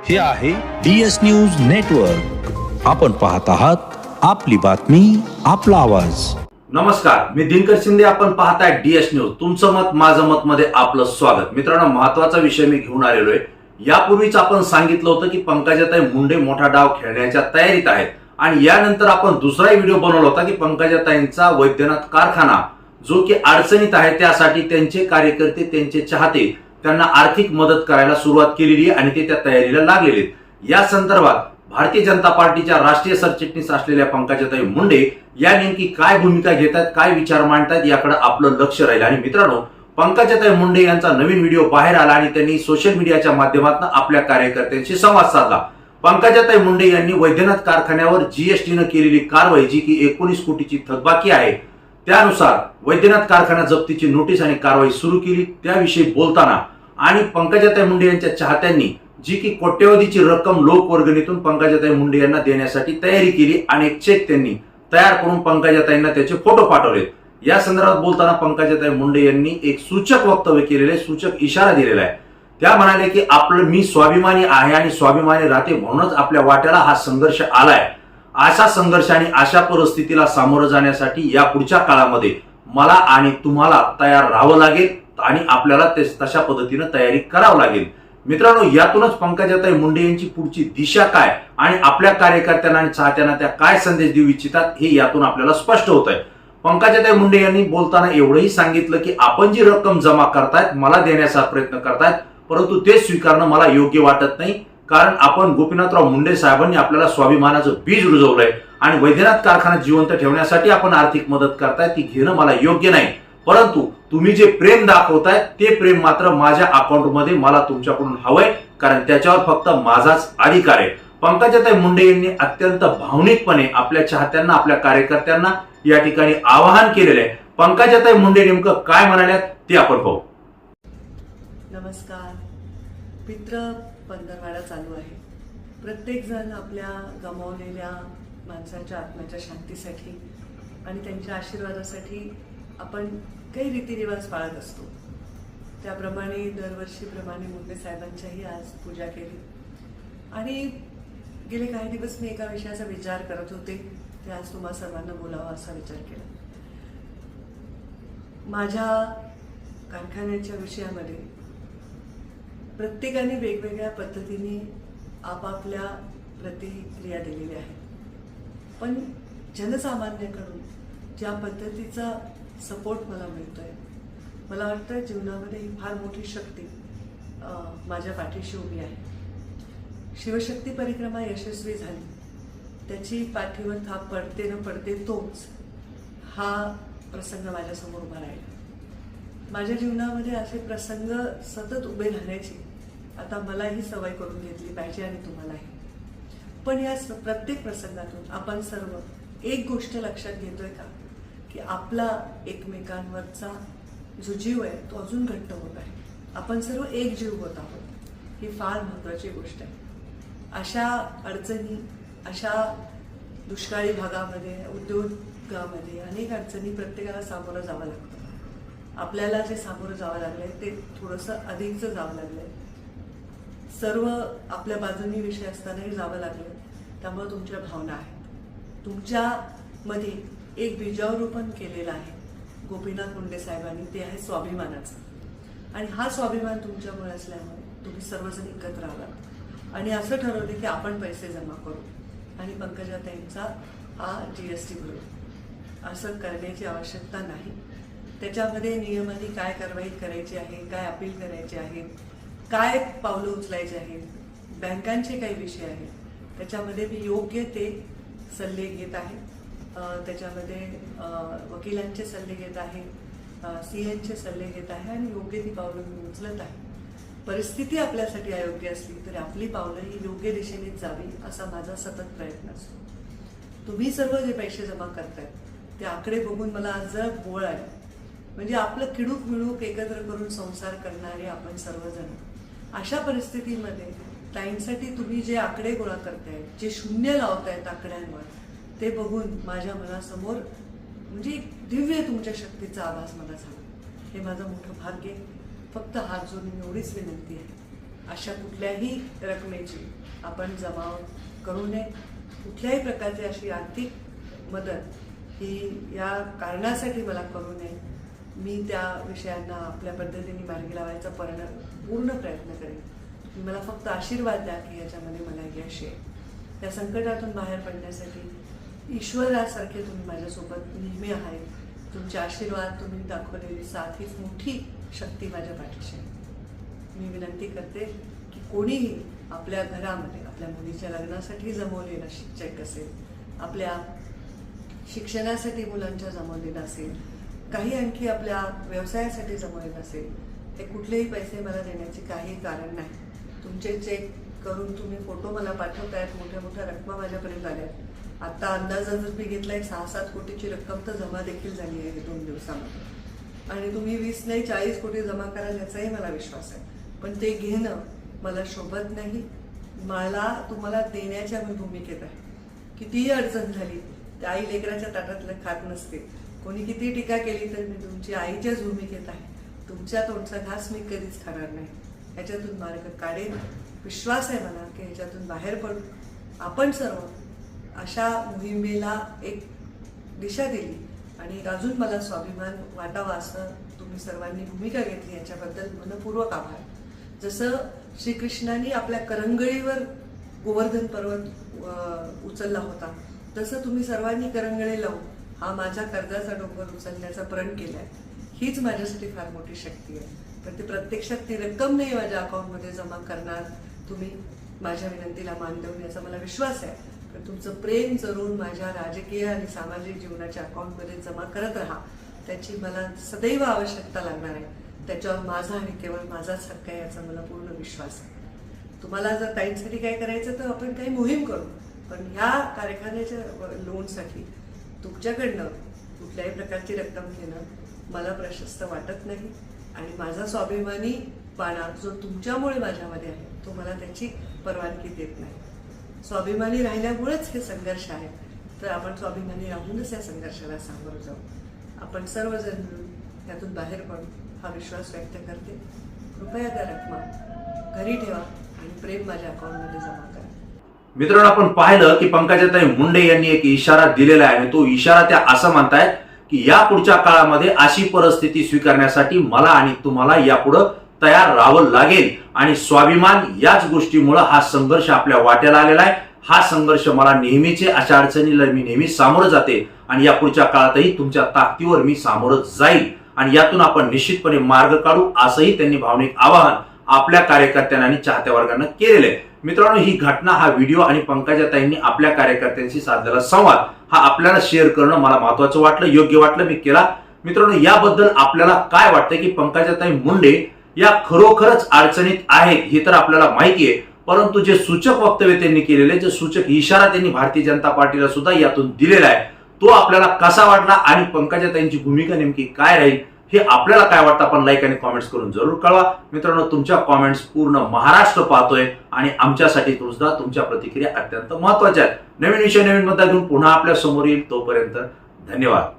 हे आहे DS news network. आपण पाहत आहात आपली बातमी आपला आवाज. नमस्कार, मी दिनकर शिंदे. आपण पाहताय DS न्यूज. तुमचं मत माझं मत मध्ये आपलं स्वागत. मित्रांनो, महत्वाचा विषय मी घेऊन आलेलो आहे. यापूर्वीच आपण सांगितलं होतं की पंकजाताई मुंडे मोठा डाव खेळण्याच्या तयारीत आहेत आणि यानंतर आपण दुसरा व्हिडिओ बनवला होता की पंकजाताईंचा वैद्यनाथ कारखाना जो की अडचणीत आहे त्यासाठी त्यांचे कार्यकर्ते, त्यांचे चाहते त्यांना आर्थिक मदत करायला सुरुवात केलेली आणि ते त्या तयारीला लागलेले आहेत. या संदर्भात भारतीय जनता पार्टीच्या राष्ट्रीय सरचिटणीस असलेल्या पंकजाताई मुंडे या नेमकी काय भूमिका घेतात, काय विचार मांडतात याकडे आपलं लक्ष राहील. आणि मित्रांनो, पंकजाताई मुंडे यांचा नवीन व्हिडिओ बाहेर आला आणि त्यांनी सोशल मीडियाच्या माध्यमातून आपल्या कार्यकर्त्यांशी संवाद साधला. पंकजाताई मुंडे यांनी वैद्यनाथ कारखान्यावर जीएसटीनं केलेली कारवाई जी की 19 कोटीची थकबाकी आहे त्यानुसार वैद्यनाथ कारखाना जप्तीची नोटीस आणि कारवाई सुरू केली. त्याविषयी बोलताना आणि पंकजाताई मुंडे यांच्या चाहत्यांनी जी की कोट्यवधीची रक्कम लोकवर्गणीतून पंकजाताई मुंडे यांना देण्यासाठी तयारी केली आणि एक चेक त्यांनी तयार करून पंकजाताईंना त्याचे फोटो पाठवले. या संदर्भात बोलताना पंकजाताई मुंडे यांनी एक सूचक वक्तव्य केलेले, सूचक इशारा दिलेला आहे. त्या म्हणाले की आपलं मी स्वाभिमानी आहे आणि स्वाभिमानी राहते म्हणूनच आपल्या वाट्याला हा संघर्ष आलाय. अशा संघर्ष आणि अशा परिस्थितीला सामोरं जाण्यासाठी या पुढच्या काळामध्ये मला आणि तुम्हाला तयार राहावं लागेल आणि आपल्याला तशा पद्धतीनं तयारी करावं लागेल. मित्रांनो, यातूनच पंकजाताई मुंडे यांची पुढची दिशा काय आणि आपल्या कार्यकर्त्यांना आणि चाहत्यांना त्या काय संदेश देऊ इच्छितात हे यातून आपल्याला स्पष्ट होत आहे. पंकजाताई मुंडे यांनी बोलताना एवढंही सांगितलं की आपण जी रक्कम जमा करतायत, मला देण्याचा प्रयत्न करतायत, परंतु ते स्वीकारणं मला योग्य वाटत नाही. कारण आपण गोपीनाथराव मुंडे साहेबांनी आपल्याला स्वाभिमानाचं बीज रुजवलंय आणि वैद्यनाथ कारखाना जिवंत ठेवण्यासाठी आपण आर्थिक मदत करताय ती घेणं मला योग्य नाही. परंतु तुम्ही जे प्रेम दाखवताय ते प्रेम मात्र माझ्या अकाउंटमध्ये मला तुमच्याकडून हवंय, कारण त्याच्यावर फक्त माझाच अधिकार आहे. पंकजाताई मुंडे यांनी अत्यंत भावनिकपणे आपल्या चाहत्यांना, आपल्या कार्यकर्त्यांना या ठिकाणी आवाहन केलेलं आहे. पंकजाताई मुंडे नेमकं काय म्हणाल्यात ते आपण पाहू. नमस्कार. पितृ पंधरवाडा चालू आहे. प्रत्येक जण आपल्या गमावलेल्या माणसांच्या आत्म्याच्या शांतीसाठी आणि त्यांच्या आशीर्वादासाठी आपण काही रीतिरिवाज पाळत असतो. त्याप्रमाणे दरवर्षीप्रमाणे मुंडे साहेबांच्याही आज पूजा केली आणि गेले काही दिवस मी एका विषयाचा विचार करत होते ते आज तुम्हा सर्वांना बोलावं असा विचार केला. माझ्या कारखान्याच्या विषयामध्ये प्रत्येकाने वेगवेगळ्या पद्धतीने आपापल्या प्रतिक्रिया दिलेल्या आहेत, पण जनसामान्याकडून ज्या पद्धतीचा सपोर्ट मला मिळतोय, मला वाटतं जीवनामध्ये ही फार मोठी शक्ती माझ्या पाठीशी उभी आहे. शिवशक्ती परिक्रमा यशस्वी झाली, त्याची पाठीवर थाप पडते न पडते तोच हा प्रसंग माझ्यासमोर उभा राहिला. माझ्या जीवनामध्ये असे प्रसंग सतत उभे राहण्याची आता मलाही सवय करून घेतली पाहिजे आणि तुम्हालाही. पण या प्रत्येक प्रसंगातून आपण सर्व एक गोष्ट लक्षात घेतोय का की आपला एकमेकांवरचा जो जीव आहे तो अजून घट्ट होत आहे. आपण सर्व एक जीव होत आहोत, ही फार महत्त्वाची गोष्ट आहे. अशा अडचणी, अशा दुष्काळी भागामध्ये, उद्योगामध्ये अनेक अडचणी प्रत्येकाला सामोरं जावं लागतं. आपल्याला जे सामोरं जावं लागलंय ते थोडंसं अधिकचं जावं लागलंय. सर्व आपल्या बाजूनी विषय असतानाही जावं लागलं. त्यामुळे तुमच्या भावना आहेत. तुमच्यामध्ये एक बीजारोपण केलेलं आहे गोपीनाथ मुंडे साहेबांनी, ते आहे स्वाभिमानाचं. आणि हा स्वाभिमान तुमच्यामुळे असल्यामुळे तुम्ही सर्वजण एकत्र आलात आणि असं ठरवले की आपण पैसे जमा करू आणि पंकजाताईंचा हा GST भरू. असं करण्याची आवश्यकता नाही. त्याच्यामध्ये नियमाने काय कारवाई करायची आहे, काय अपील करायची आहे, काय पावलं उचलायची आहेत, बँकांचे काही विषय आहेत, त्याच्यामध्ये मी योग्य ते सल्ले घेत आहे. त्याच्यामध्ये वकिलांचे सल्ले घेत आहे, CNचे सल्ले घेत आहे आणि योग्य ती पावलं मी उचलत आहे. परिस्थिती आपल्यासाठी अयोग्य असली तरी आपली पावलं ही योग्य दिशेनेच जावी असा माझा सतत प्रयत्न असतो. तुम्ही सर्व जे पैसे जमा करतायत ते आकडे बघून मला आज जरा बोळ आले. म्हणजे आपलं किडूक मिळूक एकत्र करून संसार करणारे आपण सर्वजण अशा परिस्थितीमध्ये ताईंसाठी तुम्ही जे आकडे गोळा करतायत, जे शून्य लावतायत आकड्यांवर, ते बघून माझ्या मनासमोर म्हणजे दिव्य तुमच्या शक्तीचा आभास मला झाला. हे माझं मोठं भाग्य. फक्त हात जोडून एवढीच विनंती आहे. अशा कुठल्याही रकमेची आपण जमा करू नये. कुठल्याही प्रकारची अशी आर्थिक मदत ही या कारणासाठी मला करू नये. मी त्या विषयांना आपल्या पद्धतीने मार्गी लावायचा पूर्ण प्रयत्न करेन. तुम्ही मला फक्त आशीर्वाद द्या की याच्यामध्ये मला यश येईल. या संकटातून बाहेर पडण्यासाठी ईश्वरासारखे तुम्ही माझ्यासोबत नेहमी आहे. तुमचे आशीर्वाद, तुम्ही दाखवलेली साथ हीच मोठी शक्ती माझ्या पाठीशी आहे. मी विनंती करते की कोणीही आपल्या घरामध्ये आपल्या मुलीच्या लग्नासाठी जमवलेला चेक असेल, आपल्या शिक्षणासाठी मुलांच्या जमवलेला असेल, काही आणखी आपल्या व्यवसायासाठी जमवलेला असेल, हे कुठलेही पैसे मला देण्याचे काही कारण नाही. तुमचे चेक करून तुम्ही फोटो मला पाठवतायत, मोठ्या मोठ्या रकमा माझ्यापर्यंत आल्यात. आता अंदाजा जर मी घेतला एक 6-7 कोटीची रक्कम तर जमा देखील झाली आहे 2 दिवसामध्ये. आणि तुम्ही 20 नाही 40 कोटी जमा कराल याचाही मला विश्वास आहे. पण ते घेणं मला शोभत नाही. मला तुम्हाला देण्याच्या मी भूमिकेत आहे. कितीही अडचण झाली त्या आई लेकराच्या ताटातलं खात नसते. कोणी किती टीका केली तर मी तुमची आईच्याच भूमिकेत आहे. तुमच्या तोंडचा घास मी कधीच खाणार नाही. ह्याच्यातून मार्ग काढेन. विश्वास आहे मला की ह्याच्यातून बाहेर पडू. आपण सर्व अशा मोहिमेला एक दिशा दिली आणि अजून मला स्वाभिमान वाटावा असं तुम्ही सर्वांनी भूमिका घेतली, याच्याबद्दल मनपूर्वक आभार. जसं श्रीकृष्णाने आपल्या करंगळीवर गोवर्धन पर्वत उचलला होता, तसं तुम्ही सर्वांनी करंगळे लावून हा माझ्या कर्जाचा डोंगर उचलण्याचा प्रण केलाय. हीच माझ्यासाठी फार मोठी शक्ती आहे. पण ती प्रत्यक्षात ती रक्कम नाही माझ्या अकाउंटमध्ये जमा करणार तुम्ही माझ्या विनंतीला मान देऊन, याचा मला विश्वास आहे. पण तुमचं प्रेम जरूर माझ्या राजकीय आणि सामाजिक जीवनाच्या अकाउंटमध्ये जमा करत राहा. त्याची मला सदैव आवश्यकता लागणार आहे. त्याच्यावर माझा आणि केवळ माझाच हक्क आहे याचा मला पूर्ण विश्वास आहे. तुम्हाला जर ताईंसाठी काय करायचं तर आपण काही मोहीम करू. पण ह्या कारखान्याच्या लोनसाठी तुमच्याकडनं कुठल्याही प्रकारची रक्कम घेणं मला प्रशस्त वाटत नाही. आणि माझा स्वाभिमानी पाणा जो तुमच्यामुळे माझ्यामध्ये आहे तो मला त्याची परवानगी देत नाही. स्वाभिमानी राहिल्यामुळेच हे संघर्ष आहे. तर आपण स्वाभिमानी राहूनच या संघर्षाला सामोरं जाऊ. आपण सर्वजण मिळून यातून बाहेर पडू हा विश्वास व्यक्त करते. कृपया त्या रकमा घरी ठेवा आणि प्रेम माझ्या अकाउंटमध्ये जमा करा. मित्रांनो, आपण पाहिलं की पंकजाताई मुंडे यांनी एक इशारा दिलेला आहे आणि तो इशारा त्या असं म्हणतायत की या पुढच्या काळामध्ये अशी परिस्थिती स्वीकारण्यासाठी मला आणि तुम्हाला यापुढे तयार राहावं लागेल. आणि स्वाभिमान याच गोष्टीमुळे हा संघर्ष आपल्या वाट्याला आलेला आहे. हा संघर्ष मला नेहमीचे, अशा अडचणीला मी नेहमी सामोरं जाते आणि या पुढच्या काळातही तुमच्या ताकदीवर मी सामोरं जाईल आणि यातून आपण निश्चितपणे मार्ग काढू, असंही त्यांनी भावनिक आवाहन आपल्या कार्यकर्त्यांना आणि चाहत्या वर्गांना केलेलं आहे. मित्रांनो, ही घटना, हा व्हिडिओ आणि पंकजाताईंनी आपल्या कार्यकर्त्यांशी साधलेला संवाद हा आपल्याला शेअर करणं मला महत्वाचं वाटलं, योग्य वाटलं, मी केला. मित्रांनो, याबद्दल आपल्याला काय वाटतंय की पंकजाताई मुंडे या खरोखरच अडचणीत आहेत हे तर आपल्याला माहिती आहे. परंतु जे सूचक वक्तव्य त्यांनी केलेले, जे सूचक इशारा त्यांनी भारतीय जनता पार्टीला सुद्धा यातून दिलेला आहे, तो आपल्याला कसा वाटला आणि पंकजाताईंची भूमिका नेमकी काय राहील हे आपल्याला काय वाटतं आपण लाईक आणि कॉमेंट्स करून जरूर कळवा. मित्रांनो, तुमच्या कॉमेंट्स पूर्ण महाराष्ट्र पाहतोय आणि आमच्यासाठी सुद्धा तुमच्या प्रतिक्रिया अत्यंत महत्वाच्या आहेत. नवीन विषय, नवीन मुद्दा घेऊन पुन्हा आपल्या समोर येईल. तोपर्यंत धन्यवाद.